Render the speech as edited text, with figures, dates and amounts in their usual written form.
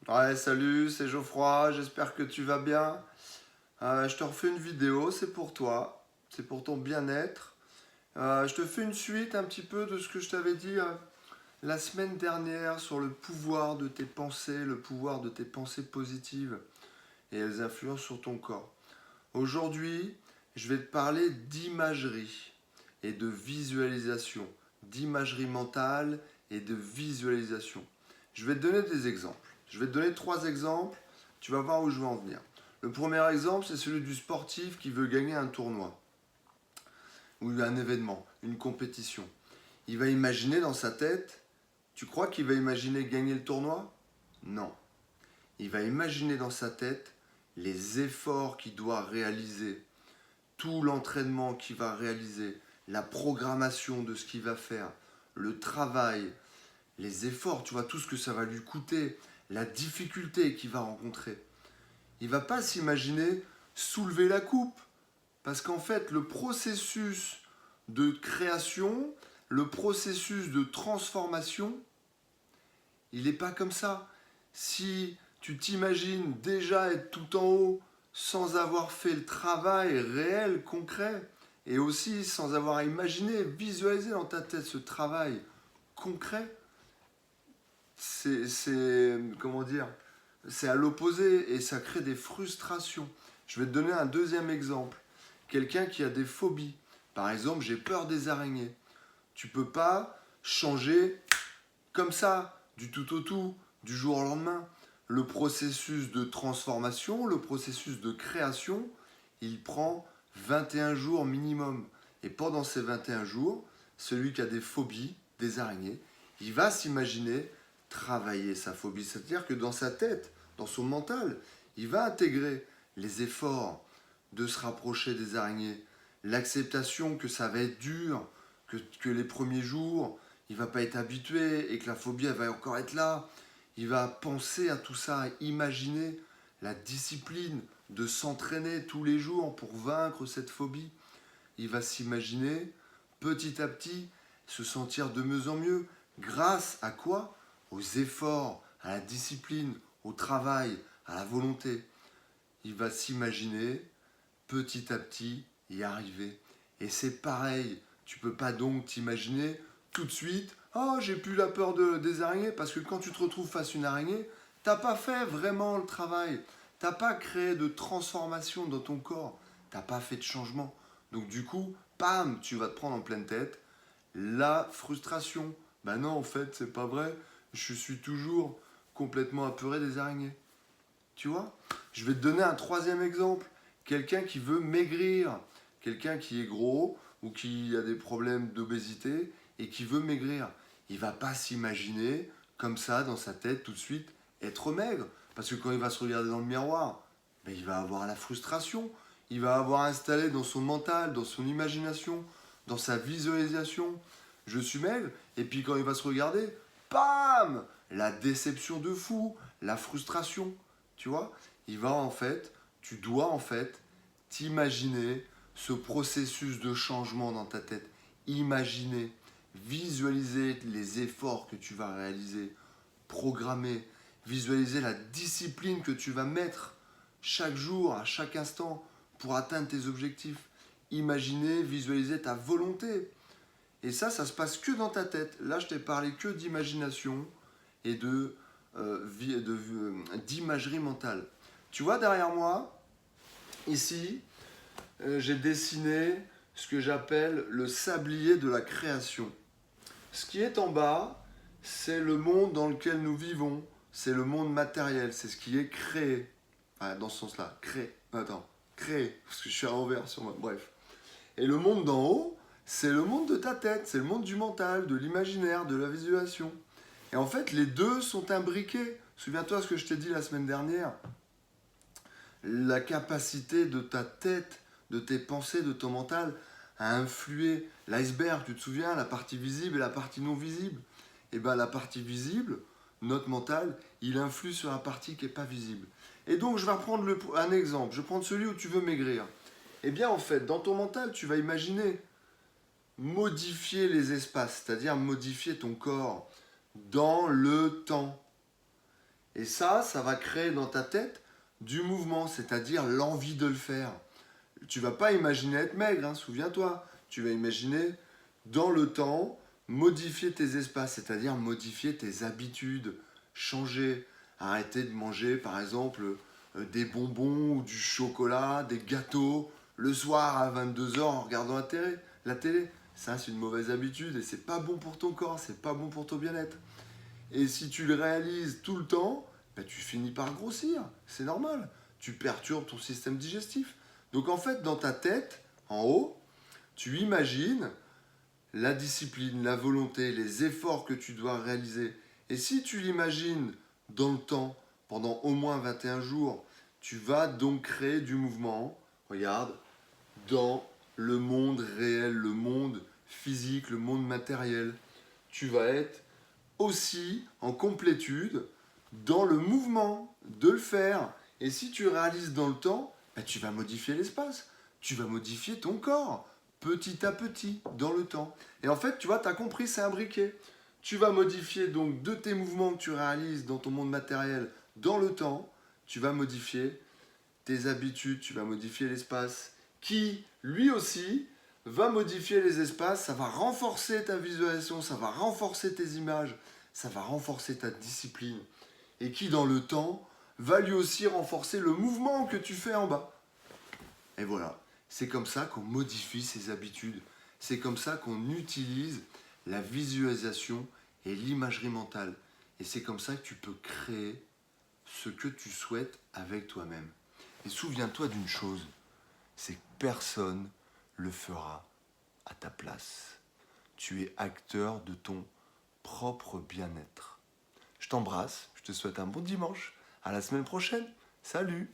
Ouais, salut, c'est Geoffroy, j'espère que tu vas bien. Je te refais une vidéo, c'est pour toi, c'est pour ton bien-être. Je te fais une suite un petit peu de ce que je t'avais dit la semaine dernière sur le pouvoir de tes pensées, le pouvoir de tes pensées positives et elles influencent sur ton corps. Aujourd'hui, je vais te parler d'imagerie et de visualisation, d'imagerie mentale et de visualisation. Je vais te donner des exemples. Je vais te donner trois exemples, tu vas voir où je veux en venir. Le premier exemple, c'est celui du sportif qui veut gagner un tournoi ou un événement, une compétition. Il va imaginer dans sa tête, tu crois qu'il va imaginer gagner le tournoi? Non. Il va imaginer dans sa tête les efforts qu'il doit réaliser, tout l'entraînement qu'il va réaliser, la programmation de ce qu'il va faire, le travail, les efforts, tu vois, tout ce que ça va lui coûter, la difficulté qu'il va rencontrer. Il ne va pas s'imaginer soulever la coupe, parce qu'en fait, le processus de création, le processus de transformation, il n'est pas comme ça. Si tu t'imagines déjà être tout en haut sans avoir fait le travail réel, concret, et aussi sans avoir imaginé, visualisé dans ta tête ce travail concret, comment dire, c'est à l'opposé et ça crée des frustrations. Je vais te donner un deuxième exemple. Quelqu'un qui a des phobies. Par exemple, j'ai peur des araignées. Tu peux pas changer comme ça, du tout au tout, du jour au lendemain. Le processus de transformation, le processus de création, il prend 21 jours minimum. Et pendant ces 21 jours, celui qui a des phobies, des araignées, il va s'imaginer travailler sa phobie. C'est-à-dire que dans sa tête, dans son mental, il va intégrer les efforts de se rapprocher des araignées, l'acceptation que ça va être dur, que les premiers jours, il va pas être habitué et que la phobie elle va encore être là. Il va penser à tout ça, à imaginer la discipline de s'entraîner tous les jours pour vaincre cette phobie. Il va s'imaginer petit à petit se sentir de mieux en mieux. Grâce à quoi? Aux efforts, à la discipline, au travail, à la volonté. Il va s'imaginer petit à petit y arriver. Et c'est pareil, tu peux pas donc t'imaginer tout de suite, oh j'ai plus la peur des araignées, parce que quand tu te retrouves face à une araignée, t'as pas fait vraiment le travail, t'as pas créé de transformation dans ton corps, t'as pas fait de changement. Donc du coup, pam, tu vas te prendre en pleine tête la frustration. Ben non, en fait, c'est pas vrai, je suis toujours complètement apeuré des araignées. Tu vois? Je vais te donner un troisième exemple. Quelqu'un qui veut maigrir, quelqu'un qui est gros ou qui a des problèmes d'obésité et qui veut maigrir. Il va pas s'imaginer comme ça dans sa tête tout de suite être maigre. Parce que quand il va se regarder dans le miroir, ben, il va avoir la frustration. Il va avoir installé dans son mental, dans son imagination, dans sa visualisation, je suis maigre. Et puis quand il va se regarder, bam! La déception de fou, la frustration. Tu vois, il va en fait, tu dois en fait t'imaginer ce processus de changement dans ta tête. Imaginer, visualiser les efforts que tu vas réaliser, programmer, visualiser la discipline que tu vas mettre chaque jour, à chaque instant pour atteindre tes objectifs. Imaginer, visualiser ta volonté. Et ça se passe que dans ta tête. Là, je t'ai parlé que d'imagination et d'imagerie mentale. Tu vois derrière moi, ici, j'ai dessiné ce que j'appelle le sablier de la création. Ce qui est en bas, c'est le monde dans lequel nous vivons, c'est le monde matériel, c'est ce qui est créé. Ah, dans ce sens-là, créé. Attends, créé, parce que je suis à l'envers sur moi. Bref. Et le monde d'en haut, c'est le monde de ta tête, c'est le monde du mental, de l'imaginaire, de la visualisation. Et en fait, les deux sont imbriqués. Souviens-toi ce que je t'ai dit la semaine dernière. La capacité de ta tête, de tes pensées, de ton mental à influer l'iceberg, tu te souviens, la partie visible et la partie non visible. Et bien la partie visible, notre mental, il influe sur la partie qui n'est pas visible. Et donc je vais reprendre un exemple. Je vais prendre celui où tu veux maigrir. Eh bien en fait, dans ton mental, tu vas imaginer modifier les espaces, c'est-à-dire modifier ton corps dans le temps. Et ça va créer dans ta tête du mouvement, c'est-à-dire l'envie de le faire. Tu vas pas imaginer être maigre, hein, souviens-toi. Tu vas imaginer, dans le temps, modifier tes espaces, c'est-à-dire modifier tes habitudes, changer, arrêter de manger, par exemple, des bonbons ou du chocolat, des gâteaux, le soir à 22 heures en regardant la télé. Ça, c'est une mauvaise habitude et c'est pas bon pour ton corps, c'est pas bon pour ton bien-être. Et si tu le réalises tout le temps, ben, tu finis par grossir. C'est normal. Tu perturbes ton système digestif. Donc en fait, dans ta tête, en haut, tu imagines la discipline, la volonté, les efforts que tu dois réaliser. Et si tu l'imagines dans le temps, pendant au moins 21 jours, tu vas donc créer du mouvement, regarde, dans le monde réel, le monde physique, le monde matériel. Tu vas être aussi en complétude dans le mouvement de le faire. Et si tu réalises dans le temps, ben, tu vas modifier l'espace, tu vas modifier ton corps petit à petit dans le temps. Et en fait, tu vois, tu as compris, c'est un briquet. Tu vas modifier donc de tes mouvements que tu réalises dans ton monde matériel dans le temps, tu vas modifier tes habitudes, tu vas modifier l'espace qui, lui aussi, va modifier les espaces, ça va renforcer ta visualisation, ça va renforcer tes images, ça va renforcer ta discipline. Et qui, dans le temps, va lui aussi renforcer le mouvement que tu fais en bas. Et voilà, c'est comme ça qu'on modifie ses habitudes. C'est comme ça qu'on utilise la visualisation et l'imagerie mentale. Et c'est comme ça que tu peux créer ce que tu souhaites avec toi-même. Et souviens-toi d'une chose, c'est que personne le fera à ta place. Tu es acteur de ton propre bien-être. Je t'embrasse, je te souhaite un bon dimanche. À la semaine prochaine. Salut!